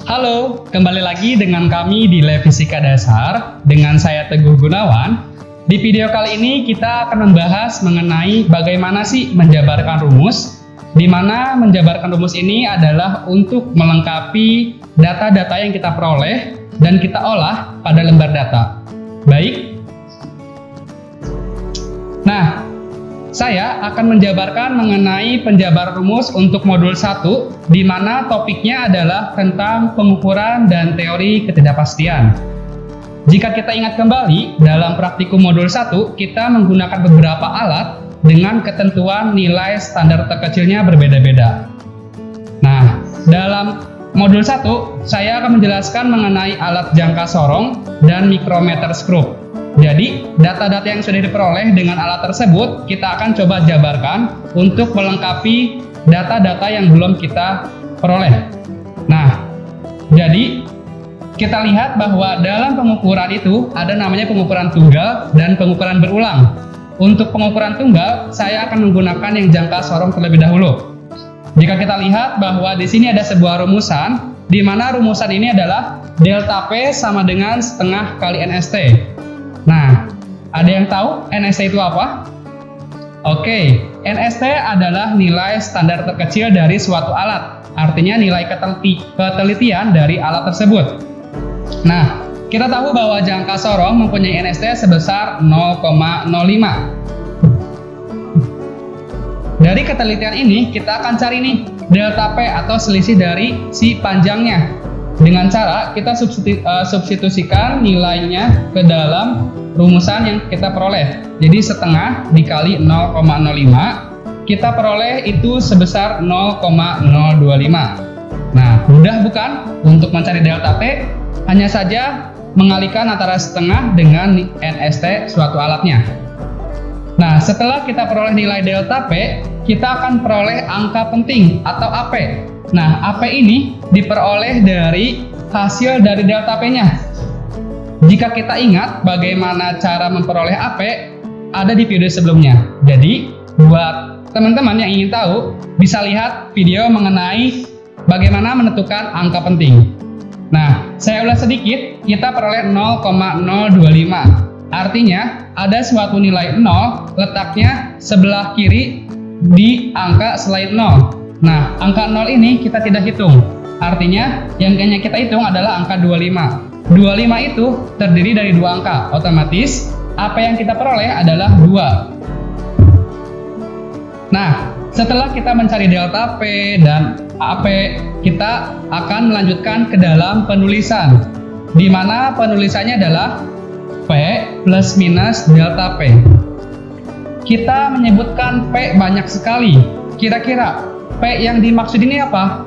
Halo, kembali lagi dengan kami di Lab Fisika Dasar dengan saya Teguh Gunawan. Di video kali ini kita akan membahas mengenai bagaimana sih menjabarkan rumus, di mana menjabarkan rumus ini adalah untuk melengkapi data-data yang kita peroleh dan kita olah pada lembar data. Baik. Nah, saya akan menjabarkan mengenai penjabaran rumus untuk modul 1, di mana topiknya adalah tentang pengukuran dan teori ketidakpastian. Jika kita ingat kembali, dalam praktikum modul 1, kita menggunakan beberapa alat dengan ketentuan nilai standar terkecilnya berbeda-beda. Nah, dalam modul 1, saya akan menjelaskan mengenai alat jangka sorong dan mikrometer skrup. Jadi, data-data yang sudah diperoleh dengan alat tersebut, kita akan coba jabarkan untuk melengkapi data-data yang belum kita peroleh. Nah, jadi kita lihat bahwa dalam pengukuran itu ada namanya pengukuran tunggal dan pengukuran berulang. Untuk pengukuran tunggal, saya akan menggunakan yang jangka sorong terlebih dahulu. Jika kita lihat bahwa di sini ada sebuah rumusan, di mana rumusan ini adalah delta P sama dengan setengah kali NST. Nah, ada yang tahu NST itu apa? Oke, NST adalah nilai standar terkecil dari suatu alat, artinya nilai ketelitian dari alat tersebut. Nah, kita tahu bahwa jangka sorong mempunyai NST sebesar 0,05. Dari ketelitian ini, kita akan cari nih delta P atau selisih dari si panjangnya. Dengan cara kita substitusikan nilainya ke dalam rumusan yang kita peroleh. Jadi setengah dikali 0,05, kita peroleh itu sebesar 0,025. Nah, mudah bukan untuk mencari delta P? Hanya saja mengalihkan antara setengah dengan NST suatu alatnya. Nah, setelah kita peroleh nilai delta P, kita akan peroleh angka penting atau AP. Nah, AP ini diperoleh dari hasil dari delta P-nya. Jika kita ingat bagaimana cara memperoleh AP, ada di video sebelumnya. Jadi, buat teman-teman yang ingin tahu, bisa lihat video mengenai bagaimana menentukan angka penting. Nah, saya ulas sedikit, kita peroleh 0,025. Artinya, ada suatu nilai 0 letaknya sebelah kiri di angka selain 0. Nah, angka 0 ini kita tidak hitung. Artinya, yang hanya kita hitung adalah angka 25. 25 itu terdiri dari dua angka. Otomatis, apa yang kita peroleh adalah 2. Nah, setelah kita mencari delta P dan AP, kita akan melanjutkan ke dalam penulisan, di mana penulisannya adalah P plus minus delta P. Kita menyebutkan P banyak sekali. Kira-kira P yang dimaksud ini apa?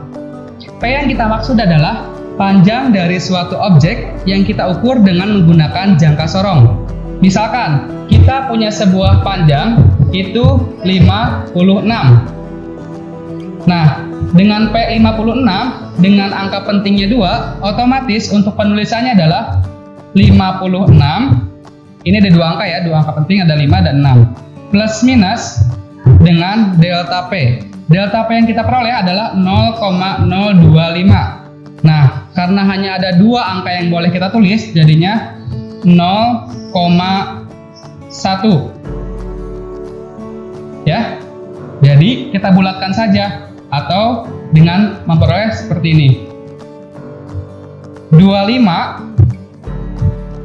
P yang kita maksud adalah panjang dari suatu objek yang kita ukur dengan menggunakan jangka sorong. Misalkan, kita punya sebuah panjang itu 56. Nah, dengan P 56, dengan angka pentingnya 2, otomatis untuk penulisannya adalah 56. Ini ada dua angka ya, dua angka penting ada 5 dan 6. Plus minus dengan delta P. Delta P yang kita peroleh adalah 0,025. Nah, karena hanya ada dua angka yang boleh kita tulis, jadinya 0,1. Ya, jadi kita bulatkan saja, atau dengan memperoleh seperti ini. 25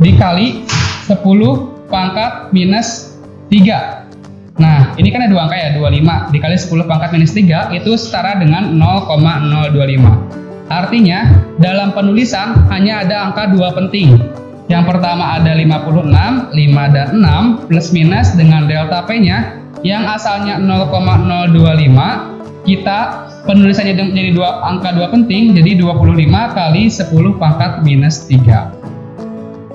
dikali 10 pangkat minus 3. Nah, ini kan ada dua angka ya, 25 dikali 10 pangkat minus 3 itu setara dengan 0,025. Artinya, dalam penulisan hanya ada angka 2 penting. Yang pertama ada 56, 5 dan 6, plus minus dengan delta P-nya, yang asalnya 0,025, kita penulisannya menjadi angka 2 penting, jadi 25 kali 10 pangkat minus 3.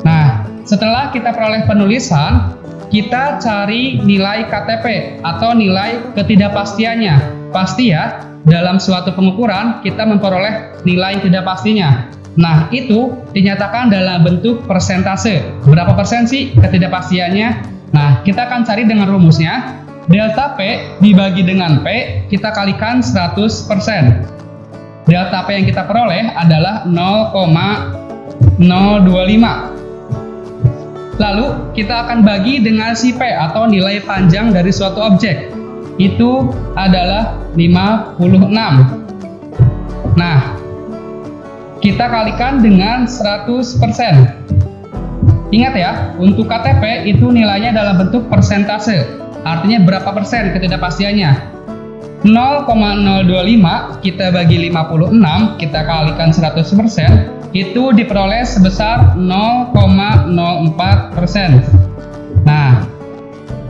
Nah, setelah kita peroleh penulisan, kita cari nilai KTP atau nilai ketidakpastiannya. Pasti ya, dalam suatu pengukuran kita memperoleh nilai yang tidak pastinya. Nah, itu dinyatakan dalam bentuk persentase. Berapa persen sih ketidakpastiannya? Nah, kita akan cari dengan rumusnya. Delta P dibagi dengan P, kita kalikan 100%. delta P yang kita peroleh adalah 0,025. Lalu kita akan bagi dengan si P atau nilai panjang dari suatu objek. Itu adalah 56. Nah, kita kalikan dengan 100%. Ingat ya, untuk KTP itu nilainya dalam bentuk persentase. Artinya berapa persen ketidakpastiannya. 0,025 kita bagi 56, kita kalikan 100%, itu diperoleh sebesar 0,04%. Nah,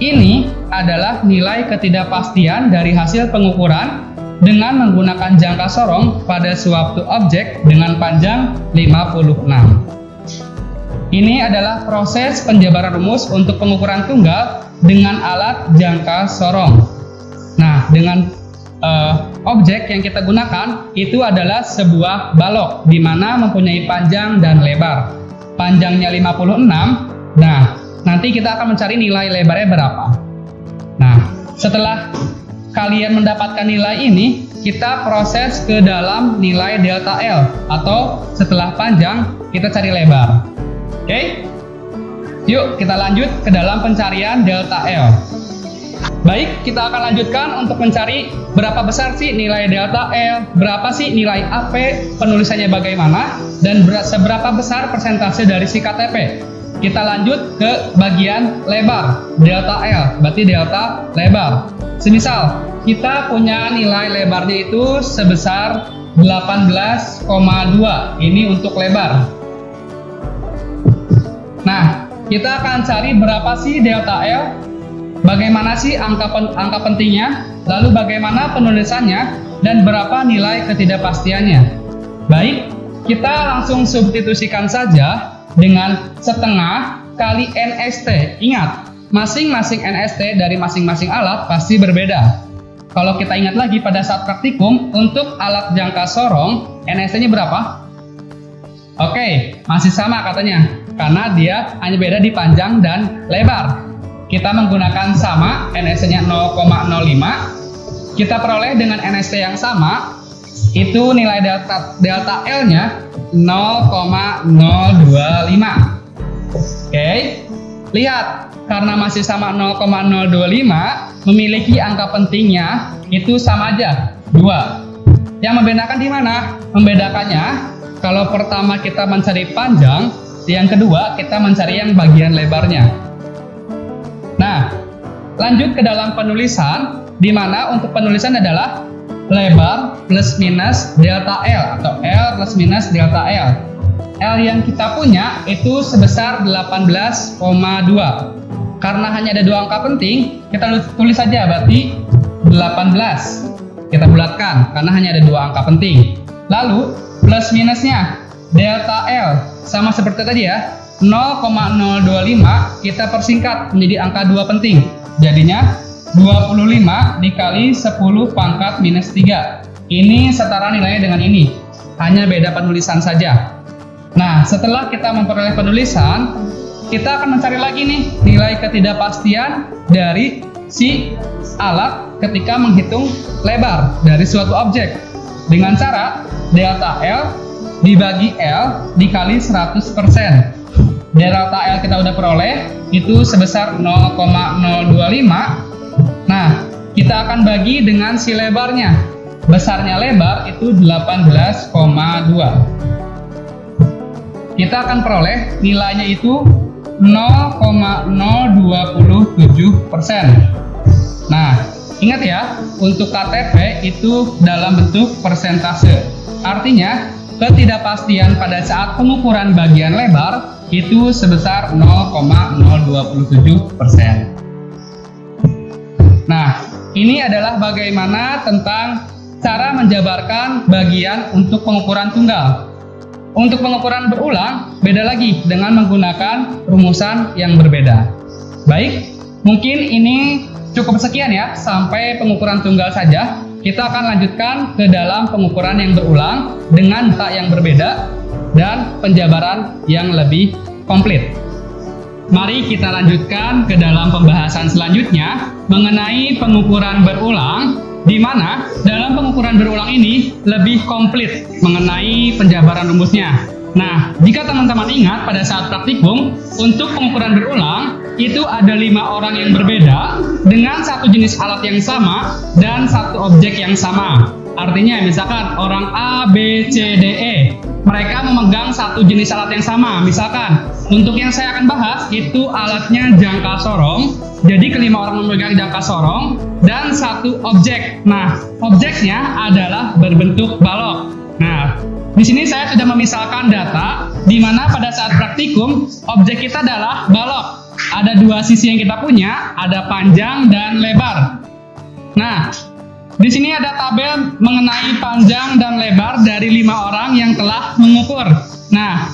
ini adalah nilai ketidakpastian dari hasil pengukuran dengan menggunakan jangka sorong pada suatu objek dengan panjang 56. Ini adalah proses penjabaran rumus untuk pengukuran tunggal dengan alat jangka sorong. Nah, dengan objek yang kita gunakan itu adalah sebuah balok di mana mempunyai panjang dan lebar. Panjangnya 56. Nah, nanti kita akan mencari nilai lebarnya berapa. Nah, setelah kalian mendapatkan nilai ini, kita proses ke dalam nilai delta L, atau setelah panjang kita cari lebar. Oke? Yuk kita lanjut ke dalam pencarian delta L. Baik, kita akan lanjutkan untuk mencari berapa besar sih nilai delta L, berapa sih nilai AP, penulisannya bagaimana, dan seberapa besar persentase dari si KTP. Kita lanjut ke bagian lebar, delta L, berarti delta lebar. Semisal, kita punya nilai lebarnya itu sebesar 18,2, ini untuk lebar. Nah, kita akan cari berapa sih delta L, bagaimana sih angka pentingnya, lalu bagaimana penulisannya, dan berapa nilai ketidakpastiannya. Baik, kita langsung substitusikan saja dengan setengah kali NST. Ingat, masing-masing NST dari masing-masing alat pasti berbeda. Kalau kita ingat lagi pada saat praktikum, untuk alat jangka sorong, NST-nya berapa? Oke, masih sama katanya, karena dia hanya beda di panjang dan lebar. Kita menggunakan sama, NST-nya 0,05. Kita peroleh dengan NST yang sama, itu nilai delta L-nya 0,025. Oke, lihat, karena masih sama 0,025, memiliki angka pentingnya itu sama aja, 2. Yang membedakan di mana? Membedakannya, kalau pertama kita mencari panjang, yang kedua kita mencari yang bagian lebarnya. Nah, lanjut ke dalam penulisan, di mana untuk penulisan adalah lebar plus minus delta L, atau L plus minus delta L. L yang kita punya itu sebesar 18,2. Karena hanya ada 2 angka penting, kita tulis saja, berarti 18. Kita bulatkan, karena hanya ada 2 angka penting. Lalu, plus minusnya, delta L, sama seperti tadi ya, 0,025 kita persingkat menjadi angka 2 penting. Jadinya 25 dikali 10 pangkat minus 3. Ini setara nilainya dengan ini, hanya beda penulisan saja. Nah, setelah kita memperoleh penulisan, kita akan mencari lagi nih nilai ketidakpastian dari si alat ketika menghitung lebar dari suatu objek dengan cara delta L dibagi L dikali 100%. Delta L kita udah peroleh itu sebesar 0,025. Nah, kita akan bagi dengan si lebarnya. Besarnya lebar itu 18,2. Kita akan peroleh nilainya itu 0,027%. Nah, ingat ya, untuk KTP itu dalam bentuk persentase. Artinya, ketidakpastian pada saat pengukuran bagian lebar itu sebesar 0,027%. Nah, ini adalah bagaimana tentang cara menjabarkan bagian untuk pengukuran tunggal. Untuk pengukuran berulang, beda lagi dengan menggunakan rumusan yang berbeda. Baik, mungkin ini cukup sekian ya, sampai pengukuran tunggal saja. Kita akan lanjutkan ke dalam pengukuran yang berulang dengan data yang berbeda dan penjabaran yang lebih komplit. Mari kita lanjutkan ke dalam pembahasan selanjutnya mengenai pengukuran berulang di mana dalam pengukuran berulang ini lebih komplit mengenai penjabaran rumusnya. Nah, jika teman-teman ingat pada saat praktikum, untuk pengukuran berulang, itu ada 5 orang yang berbeda dengan satu jenis alat yang sama dan satu objek yang sama. Artinya, misalkan orang A, B, C, D, E, mereka memegang satu jenis alat yang sama. Misalkan, untuk yang saya akan bahas, itu alatnya jangka sorong. Jadi, kelima orang memegang jangka sorong dan satu objek. Nah, objeknya adalah berbentuk balok. Nah, di sini saya sudah memisalkan data di mana pada saat praktikum objek kita adalah balok. Ada 2 sisi yang kita punya, ada panjang dan lebar. Nah, di sini ada tabel mengenai panjang dan lebar dari 5 orang yang telah mengukur. Nah,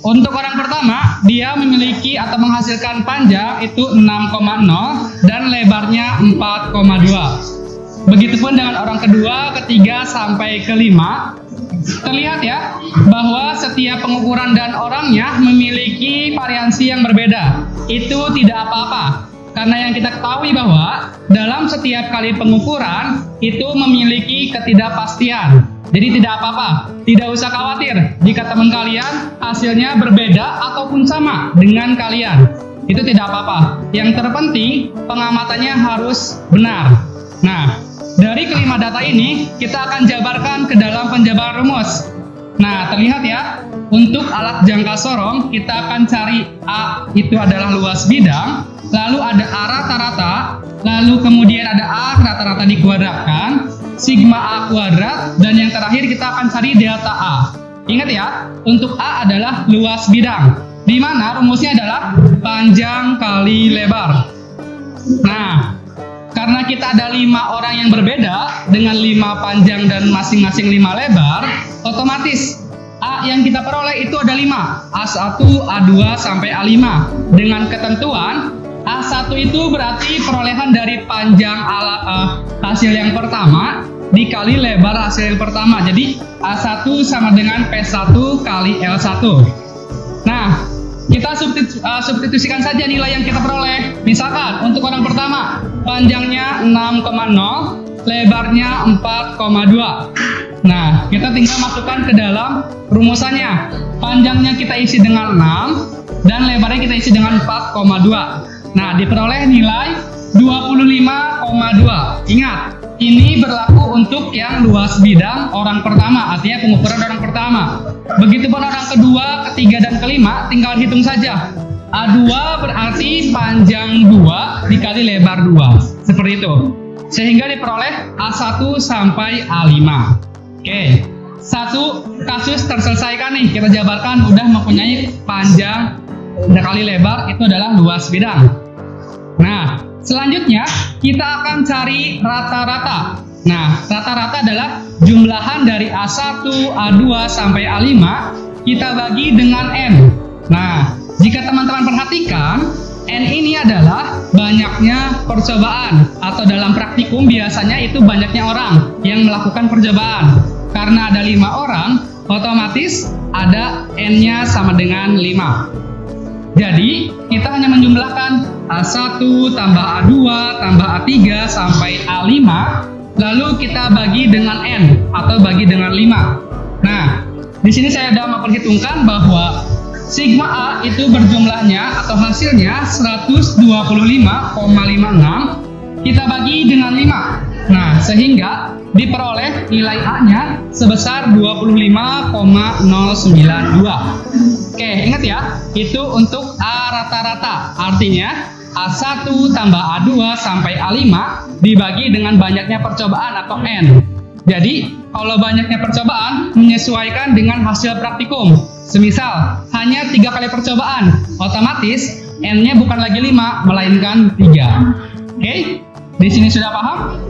untuk orang pertama, dia memiliki atau menghasilkan panjang itu 6,0 dan lebarnya 4,2. Begitupun dengan orang kedua, ketiga, sampai kelima. Terlihat ya, bahwa setiap pengukuran dan orangnya memiliki variansi yang berbeda. Itu tidak apa-apa, karena yang kita ketahui bahwa dalam setiap kali pengukuran itu memiliki ketidakpastian. Jadi tidak apa-apa, tidak usah khawatir jika teman kalian hasilnya berbeda ataupun sama dengan kalian. Itu tidak apa-apa. Yang terpenting pengamatannya harus benar. Nah, dari kelima data ini, kita akan jabarkan ke dalam penjabaran rumus. Nah, terlihat ya, untuk alat jangka sorong, kita akan cari A itu adalah luas bidang, lalu ada A rata-rata, lalu kemudian ada A rata-rata dikuadratkan, sigma A kuadrat, dan yang terakhir kita akan cari delta A. Ingat ya, untuk A adalah luas bidang, di mana rumusnya adalah panjang kali lebar. Nah, karena kita ada 5 orang yang berbeda dengan 5 panjang dan masing-masing 5 lebar, otomatis A yang kita peroleh itu ada 5, A1, A2, sampai A5. Dengan ketentuan, A1 itu berarti perolehan dari panjang hasil yang pertama dikali lebar hasil yang pertama. Jadi A1 sama dengan P1 kali L1. Nah, kita substitusikan saja nilai yang kita peroleh. Misalkan untuk orang pertama, panjangnya 6,0, lebarnya 4,2. Nah, kita tinggal masukkan ke dalam rumusannya. Panjangnya kita isi dengan 6 dan lebarnya kita isi dengan 4,2. Nah, diperoleh nilai 25,2. Ingat, ini berlaku untuk yang luas bidang orang pertama, artinya pengukuran orang pertama. Begitupun orang kedua, ketiga, dan kelima, tinggal hitung saja. A2 berarti panjang 2 dikali lebar 2. Seperti itu. Sehingga diperoleh A1 sampai A5. Oke. Satu kasus terselesaikan nih. Kita jabarkan udah mempunyai panjang kali lebar itu adalah luas bidang. Nah, selanjutnya kita akan cari rata-rata. Nah, rata-rata adalah jumlahan dari A1, A2, sampai A5 kita bagi dengan N. Nah, jika teman-teman perhatikan, N ini adalah banyaknya percobaan, atau dalam praktikum biasanya itu banyaknya orang yang melakukan percobaan. Karena ada 5 orang, otomatis ada N-nya sama dengan 5. Jadi, kita hanya menjumlahkan A1 tambah A2 tambah A3 sampai A5, lalu kita bagi dengan N atau bagi dengan 5. Nah, di sini saya sudah memperhitungkan bahwa sigma A itu berjumlahnya atau hasilnya 125,56 kita bagi dengan 5. Nah, sehingga diperoleh nilai A-nya sebesar 25,092. Oke, ingat ya, itu untuk A rata-rata. Artinya A1 tambah A2 sampai A5 dibagi dengan banyaknya percobaan atau N. Jadi, kalau banyaknya percobaan menyesuaikan dengan hasil praktikum. Semisal, hanya 3 kali percobaan, otomatis N-nya bukan lagi 5, melainkan 3. Oke, di sini sudah paham?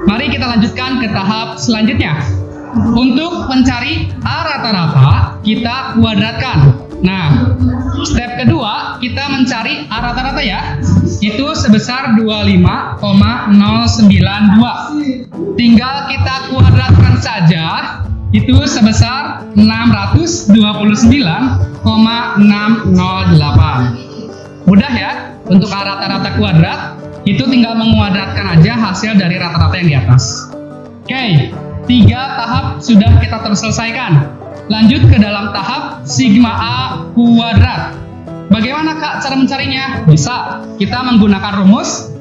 Mari kita lanjutkan ke tahap selanjutnya. Untuk mencari A rata-rata, kita kuadratkan. Nah, step kedua, kita mencari A rata-rata ya. Itu sebesar 25,092. Tinggal kita kuadratkan saja. Itu sebesar 629,608. Mudah ya, untuk A rata-rata kuadrat. Itu tinggal menguadratkan aja hasil dari rata-rata yang di atas. Oke, 3 tahap sudah kita selesaikan. Lanjut ke dalam tahap sigma A kuadrat. Bagaimana Kak cara mencarinya? Bisa, kita menggunakan rumus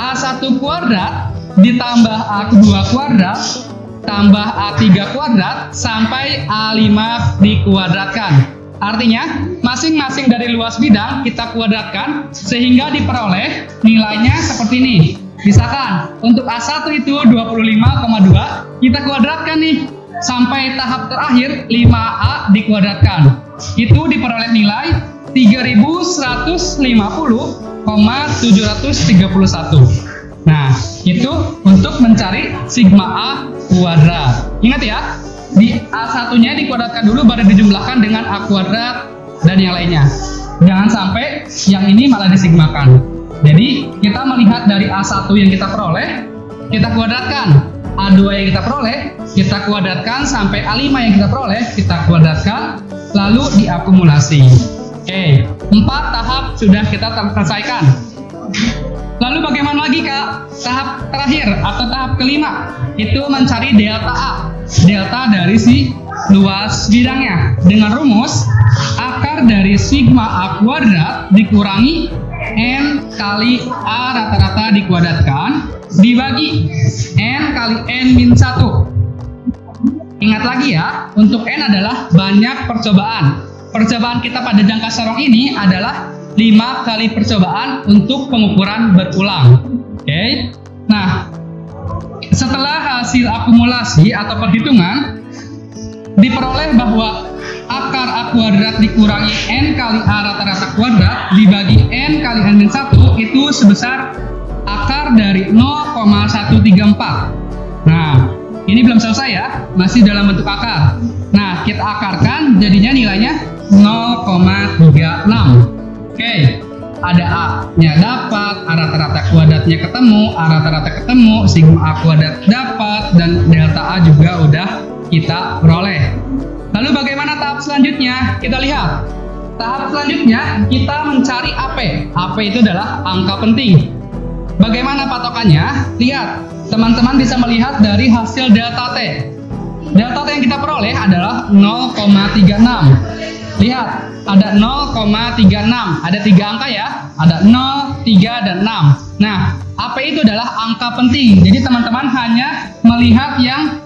A1 kuadrat ditambah A2 kuadrat tambah A3 kuadrat sampai A5 dikuadratkan. Artinya, masing-masing dari luas bidang kita kuadratkan sehingga diperoleh nilainya seperti ini. Misalkan, untuk A1 itu 25,2, kita kuadratkan nih. Sampai tahap terakhir, 5A dikuadratkan. Itu diperoleh nilai 3150,731. Nah, itu untuk mencari sigma A kuadrat. Ingat ya, di A1-nya dikuadratkan dulu baru dijumlahkan dengan A kuadrat dan yang lainnya. Jangan sampai yang ini malah disigmakan. Jadi, kita melihat dari A1 yang kita peroleh, kita kuadratkan. A2 yang kita peroleh, kita kuadratkan sampai A5 yang kita peroleh, kita kuadratkan, lalu diakumulasi. Oke, 4 tahap sudah kita selesaikan. Lalu bagaimana lagi Kak? Tahap terakhir atau tahap kelima, itu mencari delta A. Delta dari si luas bidangnya. Dengan rumus, akar dari sigma A kuadrat dikurangi N kali A rata-rata dikuadratkan, dibagi N kali N-1. Ingat lagi ya, untuk N adalah banyak percobaan. Percobaan kita pada jangka sorong ini adalah 5 kali percobaan untuk pengukuran berulang. Oke. Nah, setelah hasil akumulasi atau perhitungan, diperoleh bahwa akar A kuadrat dikurangi N kali A rata-rata kuadrat dibagi N kali N-1 itu sebesar akar dari 0,134. Nah, ini belum selesai ya, masih dalam bentuk akar. Nah, kita akarkan jadinya nilainya 0,36. Oke, ada A-nya dapat, A rata-rata kuadratnya ketemu, A rata-rata ketemu, sigma A kuadrat dapat, dan delta A juga udah kita peroleh. Lalu bagaimana tahap selanjutnya? Kita lihat. Tahap selanjutnya kita mencari AP. AP itu adalah angka penting. Bagaimana patokannya? Lihat, teman-teman bisa melihat dari hasil delta T. Delta T yang kita peroleh adalah 0,36. Lihat, ada 0,36. Ada 3 angka ya. Ada 0, 3, dan 6. Nah, AP itu adalah angka penting. Jadi teman-teman hanya melihat yang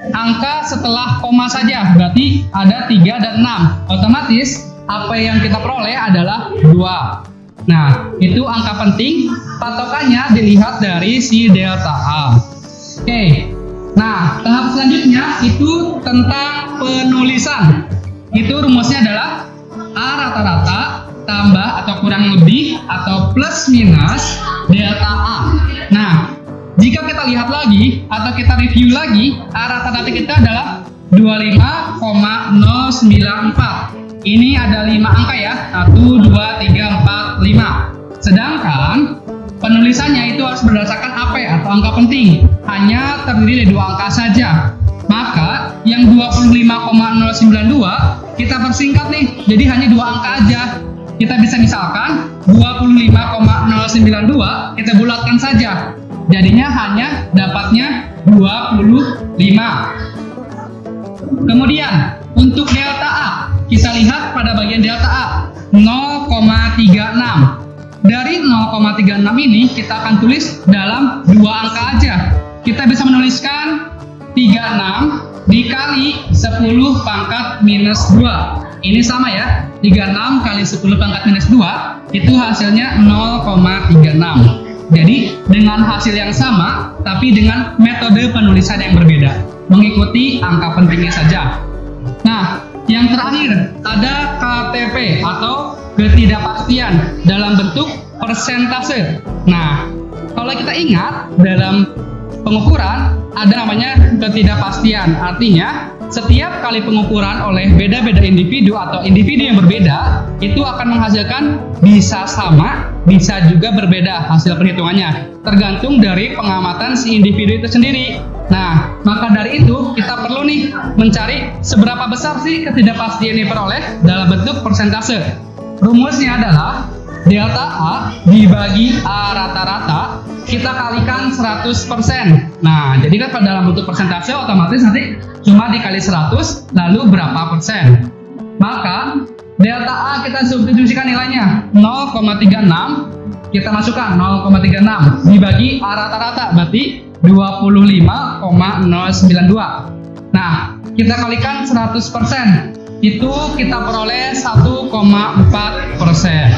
angka setelah koma saja. Berarti ada 3 dan 6. Otomatis AP yang kita peroleh adalah 2. Nah, itu angka penting. Patokannya dilihat dari si delta A. Oke. Nah, tahap selanjutnya itu tentang penulisan. Itu rumusnya adalah A rata-rata tambah atau kurang lebih atau plus minus delta A. Nah, jika kita lihat lagi atau kita review lagi, A rata-rata kita adalah 25,094. Ini ada 5 angka ya, 1, 2, 3, 4, 5. Sedangkan penulisannya itu harus berdasarkan AP atau angka penting. Hanya terdiri dari 2 angka saja. Maka yang 25,092 kita persingkat nih, jadi hanya 2 angka aja. Kita bisa misalkan 25,092 kita bulatkan saja. Jadinya hanya dapatnya 25. Kemudian untuk delta A, kita lihat pada bagian delta A 0,36. Dari 0,36 ini kita akan tulis dalam 2 angka aja. Kita bisa menuliskan 36 dikali 10 pangkat minus 2. Ini sama ya, 36 kali 10 pangkat minus 2 itu hasilnya 0,36. Jadi dengan hasil yang sama tapi dengan metode penulisan yang berbeda, mengikuti angka pentingnya saja. Nah, yang terakhir ada KTP atau ketidakpastian dalam bentuk persentase. Nah, kalau kita ingat dalam pengukuran ada namanya ketidakpastian. Artinya setiap kali pengukuran oleh beda-beda individu atau individu yang berbeda itu akan menghasilkan bisa sama, bisa juga berbeda hasil perhitungannya, tergantung dari pengamatan si individu itu sendiri. Nah, maka dari itu kita perlu nih mencari seberapa besar sih ketidakpastian yang diperoleh dalam bentuk persentase. Rumusnya adalah delta A dibagi A rata-rata, kita kalikan 100%. Nah, jadi kan dalam bentuk persentase otomatis nanti cuma dikali 100, lalu berapa persen? Maka delta A kita substitusikan nilainya 0,36, kita masukkan 0,36 dibagi A rata-rata, berarti 25,092. Nah, kita kalikan 100%, itu kita peroleh 1,4%.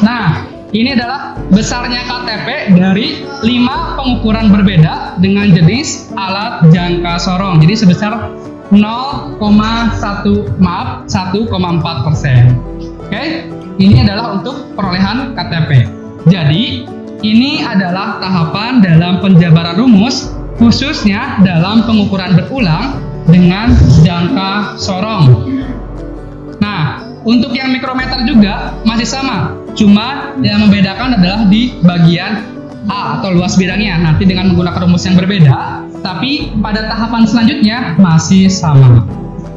Nah, ini adalah besarnya KTP dari 5 pengukuran berbeda dengan jenis alat jangka sorong. Jadi sebesar 1,4%. Oke, ini adalah untuk perolehan KTP. Jadi, ini adalah tahapan dalam penjabaran rumus, khususnya dalam pengukuran berulang dengan jangka sorong. Nah, untuk yang mikrometer juga masih sama, cuma yang membedakan adalah di bagian A atau luas bidangnya, nanti dengan menggunakan rumus yang berbeda, tapi pada tahapan selanjutnya masih sama.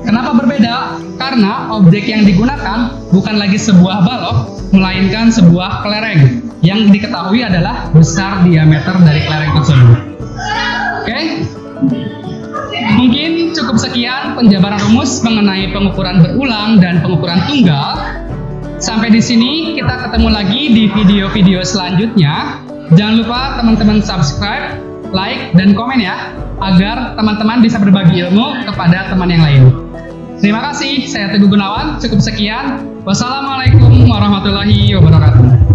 Kenapa berbeda? Karena objek yang digunakan bukan lagi sebuah balok, melainkan sebuah kelereng yang diketahui adalah besar diameter dari kelereng tersebut. Oke? Mungkin cukup sekian penjabaran rumus mengenai pengukuran berulang dan pengukuran tunggal. Sampai di sini, kita ketemu lagi di video-video selanjutnya. Jangan lupa teman-teman subscribe, like, dan komen ya, agar teman-teman bisa berbagi ilmu kepada teman yang lain. Terima kasih, saya Teguh Gunawan. Cukup sekian. Wassalamualaikum warahmatullahi wabarakatuh.